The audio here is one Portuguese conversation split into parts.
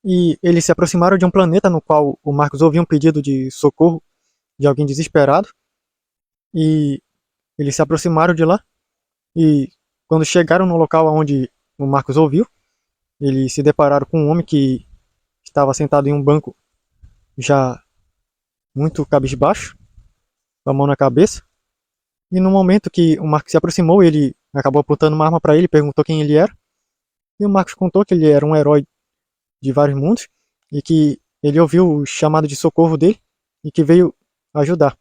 E eles se aproximaram de um planeta no qual o Marcos ouviu um pedido de socorro de alguém desesperado. E eles se aproximaram de lá. E quando chegaram no local onde o Marcos ouviu, eles se depararam com um homem que estava sentado em um banco já muito cabisbaixo, com a mão na cabeça. E no momento que o Marcos se aproximou, ele acabou apontando uma arma para ele, perguntou quem ele era. E o Marcos contou que ele era um herói de vários mundos e que ele ouviu o chamado de socorro dele e que veio ajudar.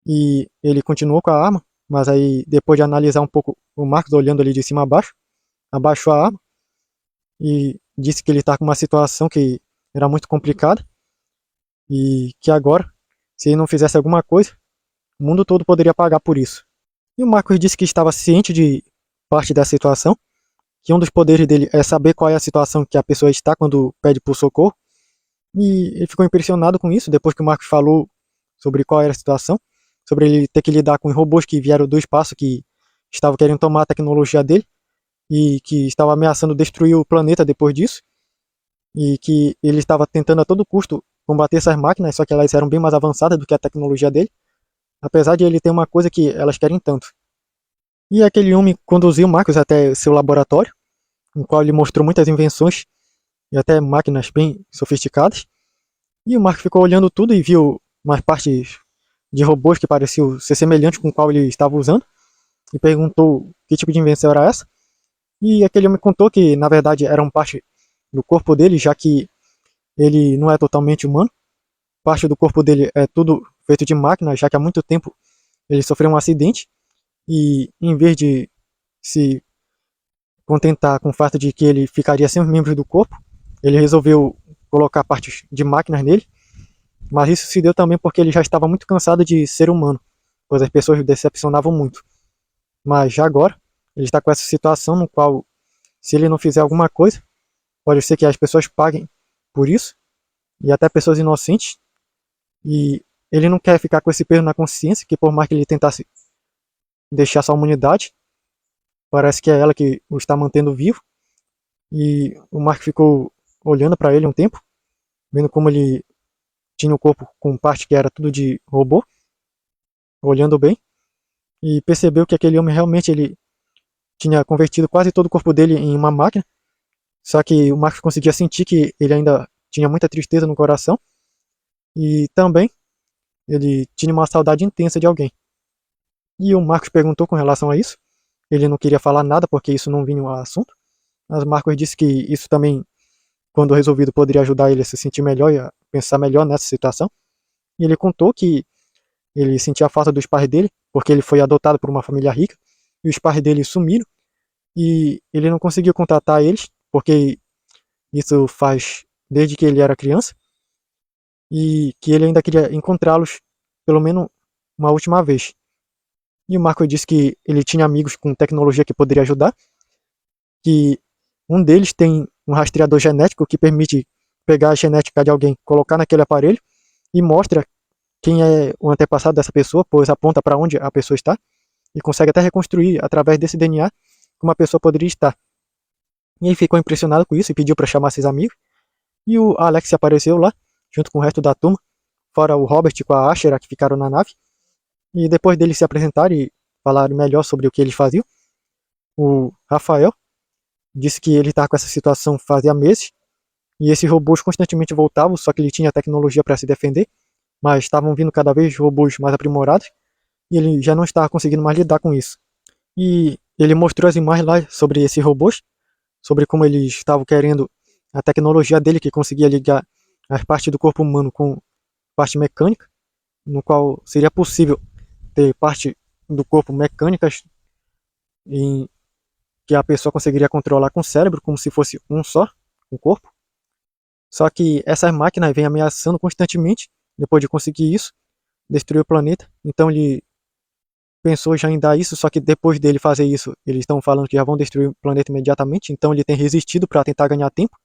E ele continuou com a arma, mas aí depois de analisar um pouco o Marcos olhando ali de cima a baixo, abaixou a arma e disse que ele está com uma situação que era muito complicada e que agora, se ele não fizesse alguma coisa, o mundo todo poderia pagar por isso. E o Marcos disse que estava ciente de parte da situação, que um dos poderes dele é saber qual é a situação que a pessoa está quando pede por socorro. E ele ficou impressionado com isso, depois que o Marcos falou sobre qual era a situação, sobre ele ter que lidar com robôs que vieram do espaço, que estavam querendo tomar a tecnologia dele, e que estava ameaçando destruir o planeta depois disso, e que ele estava tentando a todo custo combater essas máquinas, só que elas eram bem mais avançadas do que a tecnologia dele, apesar de ele ter uma coisa que elas querem tanto. E aquele homem conduziu o Marcos até seu laboratório, no qual ele mostrou muitas invenções e até máquinas bem sofisticadas. E o Marcos ficou olhando tudo e viu umas partes de robôs que pareciam ser semelhantes com o qual ele estava usando, e perguntou que tipo de invenção era essa. E aquele homem contou que, na verdade, eram parte do corpo dele, já que ele não é totalmente humano. Parte do corpo dele é tudo feito de máquina, já que há muito tempo ele sofreu um acidente e, em vez de se contentar com o fato de que ele ficaria sem os membros do corpo, ele resolveu colocar partes de máquinas nele, mas isso se deu também porque ele já estava muito cansado de ser humano, pois as pessoas o decepcionavam muito. Mas já agora, ele está com essa situação no qual, se ele não fizer alguma coisa, pode ser que as pessoas paguem por isso, e até pessoas inocentes, e ele não quer ficar com esse peso na consciência, que por mais que ele tentasse deixar sua humanidade, parece que é ela que o está mantendo vivo. E o Mark ficou olhando para ele um tempo, vendo como ele tinha o corpo com parte que era tudo de robô, olhando bem, e percebeu que aquele homem realmente ele tinha convertido quase todo o corpo dele em uma máquina, só que o Marcos conseguia sentir que ele ainda tinha muita tristeza no coração, e também ele tinha uma saudade intensa de alguém. E o Marcos perguntou com relação a isso, ele não queria falar nada porque isso não vinha ao assunto, mas o Marcos disse que isso também, quando resolvido, poderia ajudar ele a se sentir melhor e a pensar melhor nessa situação. E ele contou que ele sentia falta dos pais dele, porque ele foi adotado por uma família rica, e os pais dele sumiram, e ele não conseguiu contatar eles, porque isso faz desde que ele era criança, e que ele ainda queria encontrá-los pelo menos uma última vez. E o Marco disse que ele tinha amigos com tecnologia que poderia ajudar, que um deles tem um rastreador genético que permite pegar a genética de alguém, colocar naquele aparelho e mostra quem é o antepassado dessa pessoa, pois aponta para onde a pessoa está e consegue até reconstruir através desse DNA como a pessoa poderia estar. E ele ficou impressionado com isso e pediu para chamar seus amigos. E o Alex apareceu lá, junto com o resto da turma, fora o Robert com a Ashera que ficaram na nave. E depois deles se apresentarem e falarem melhor sobre o que eles faziam, o Rafael disse que ele estava com essa situação fazia meses, e esses robôs constantemente voltavam, só que ele tinha tecnologia para se defender, mas estavam vindo cada vez robôs mais aprimorados, e ele já não estava conseguindo mais lidar com isso. E ele mostrou as imagens lá sobre esses robôs, sobre como eles estavam querendo a tecnologia dele que conseguia ligar as partes do corpo humano com parte mecânica, no qual seria possível ter parte do corpo mecânicas em que a pessoa conseguiria controlar com o cérebro, como se fosse um só, um corpo. Só que essas máquinas vêm ameaçando constantemente, depois de conseguir isso, destruir o planeta. Então ele pensou já em dar isso, só que depois dele fazer isso, eles estão falando que já vão destruir o planeta imediatamente, então ele tem resistido para tentar ganhar tempo.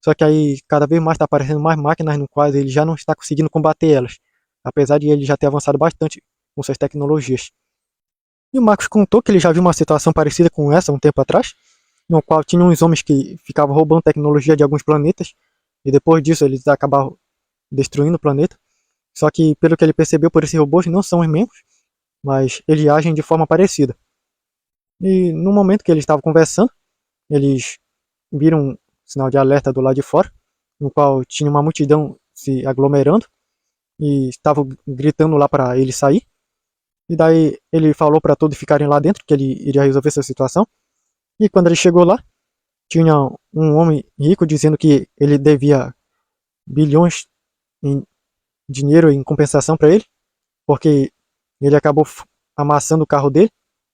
Só que aí cada vez mais está aparecendo mais máquinas no quais ele já não está conseguindo combater elas, apesar de ele já ter avançado bastante com suas tecnologias. E o Marcos contou que ele já viu uma situação parecida com essa um tempo atrás, no qual tinha uns homens que ficavam roubando tecnologia de alguns planetas e depois disso eles acabaram destruindo o planeta. Só que, pelo que ele percebeu por esses robôs, não são os mesmos, mas eles agem de forma parecida. E no momento que eles estavam conversando, eles viram um sinal de alerta do lado de fora, no qual tinha uma multidão se aglomerando e estavam gritando lá para ele sair. E daí ele falou para todos ficarem lá dentro, que ele iria resolver essa situação. E quando ele chegou lá, tinha um homem rico dizendo que ele devia bilhões em dinheiro em compensação para ele, porque ele acabou amassando o carro dele.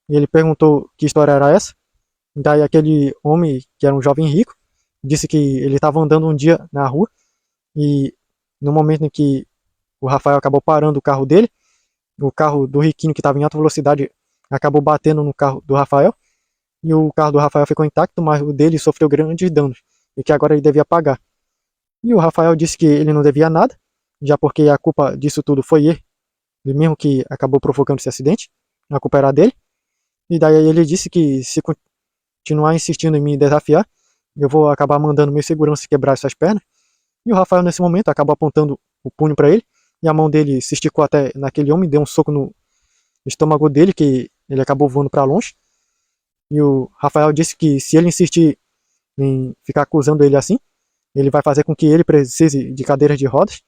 E ele perguntou que história era essa. Daí aquele homem, que era um jovem rico, disse que ele estava andando um dia na rua e no momento em que o Rafael acabou parando o carro dele, o carro do riquinho que estava em alta velocidade acabou batendo no carro do Rafael e o carro do Rafael ficou intacto, mas o dele sofreu grandes danos e que agora ele devia pagar. E o Rafael disse que ele não devia nada, já porque a culpa disso tudo foi ele mesmo que acabou provocando esse acidente, a culpa era dele. E daí ele disse que se continuar insistindo em me desafiar, eu vou acabar mandando meu segurança quebrar suas pernas. E o Rafael nesse momento acabou apontando o punho para ele, e a mão dele se esticou até naquele homem, deu um soco no estômago dele, que ele acabou voando para longe. E o Rafael disse que se ele insistir em ficar acusando ele assim, ele vai fazer com que ele precise de cadeiras de rodas.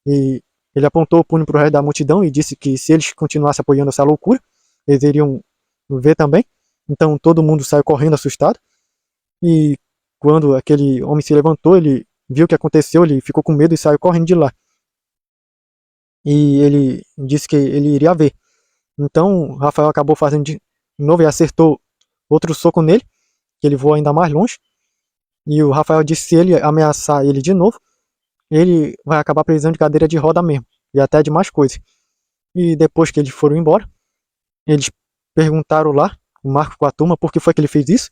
E ele apontou o punho para o resto da multidão e disse que se eles continuassem apoiando essa loucura, eles iriam ver também. Então todo mundo saiu correndo assustado. E quando aquele homem se levantou, ele viu o que aconteceu, ele ficou com medo e saiu correndo de lá. E ele disse que ele iria ver. Então Rafael acabou fazendo de novo e acertou outro soco nele, que ele voou ainda mais longe. E o Rafael disse que se ele ameaçar ele de novo, ele vai acabar precisando de cadeira de roda mesmo, e até de mais coisas. E depois que eles foram embora, eles perguntaram lá, o Marco com a turma, por que foi que ele fez isso.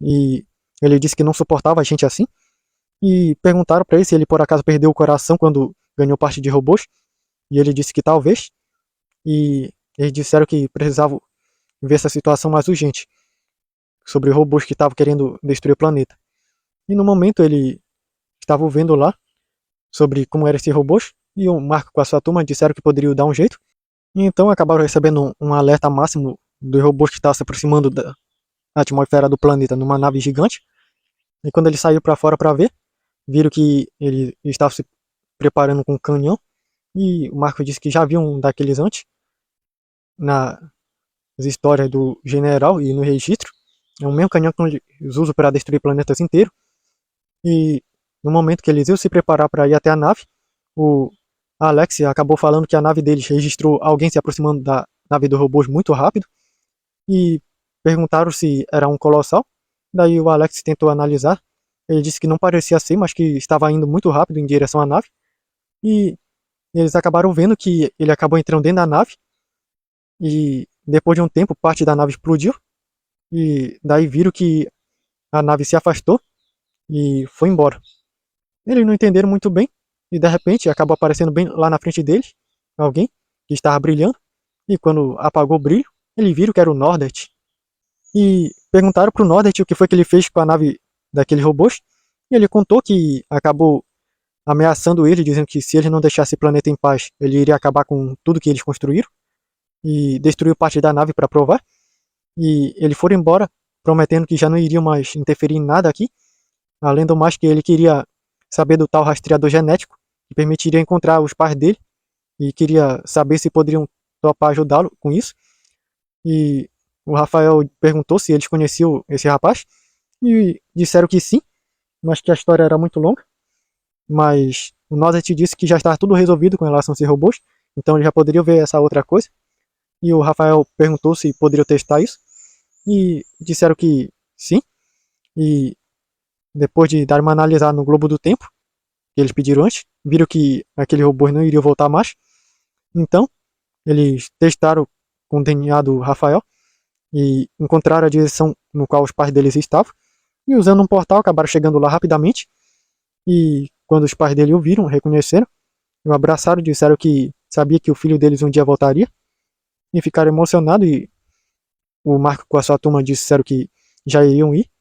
E ele disse que não suportava a gente assim. E perguntaram para ele se ele por acaso perdeu o coração quando ganhou parte de robôs. E ele disse que talvez. E eles disseram que precisavam ver essa situação mais urgente, sobre robôs que estavam querendo destruir o planeta. E no momento ele estava vendo lá sobre como eram esses robôs, e o Marco com a sua turma disseram que poderiam dar um jeito. E então acabaram recebendo um alerta máximo dos robôs que estavam se aproximando da atmosfera do planeta numa nave gigante. E quando eles saíram para fora para ver, viram que ele estava se preparando com um canhão. E o Marco disse que já viu um daqueles antes, nas histórias do general e no registro. É o mesmo canhão que eles usam para destruir planetas inteiros. E no momento que eles iam se preparar para ir até a nave, o Alex acabou falando que a nave deles registrou alguém se aproximando da nave dos robôs muito rápido. E perguntaram se era um colossal. Daí o Alex tentou analisar. Ele disse que não parecia ser, mas que estava indo muito rápido em direção à nave. E eles acabaram vendo que ele acabou entrando dentro da nave. E depois de um tempo, parte da nave explodiu. E daí viram que a nave se afastou e foi embora. Eles não entenderam muito bem. E de repente acabou aparecendo bem lá na frente deles alguém que estava brilhando. E quando apagou o brilho, eles viram que era o Norbert. E perguntaram pro Norbert o que foi que ele fez com a nave daqueles robôs. E ele contou que acabou ameaçando ele, dizendo que se ele não deixasse o planeta em paz, ele iria acabar com tudo que eles construíram. E destruiu parte da nave para provar. E eles foram embora, prometendo que já não iriam mais interferir em nada aqui. Além do mais que ele queria saber do tal rastreador genético, que permitiria encontrar os pais dele. E queria saber se poderiam topar ajudá-lo com isso. E o Rafael perguntou se eles conheciam esse rapaz. E disseram que sim, mas que a história era muito longa. Mas o Norbert disse que já estava tudo resolvido com relação a esses robôs. Então ele já poderia ver essa outra coisa. E o Rafael perguntou se poderiam testar isso. E disseram que sim. E depois de dar uma analisada no globo do tempo, que eles pediram antes, viram que aqueles robôs não iriam voltar mais. Então, eles testaram com o DNA do Rafael e encontraram a direção no qual os pais deles estavam. E usando um portal, acabaram chegando lá rapidamente. E quando os pais dele o viram, reconheceram, o abraçaram, disseram que sabia que o filho deles um dia voltaria. E ficaram emocionados. E o Marco com a sua turma disseram que já iriam ir.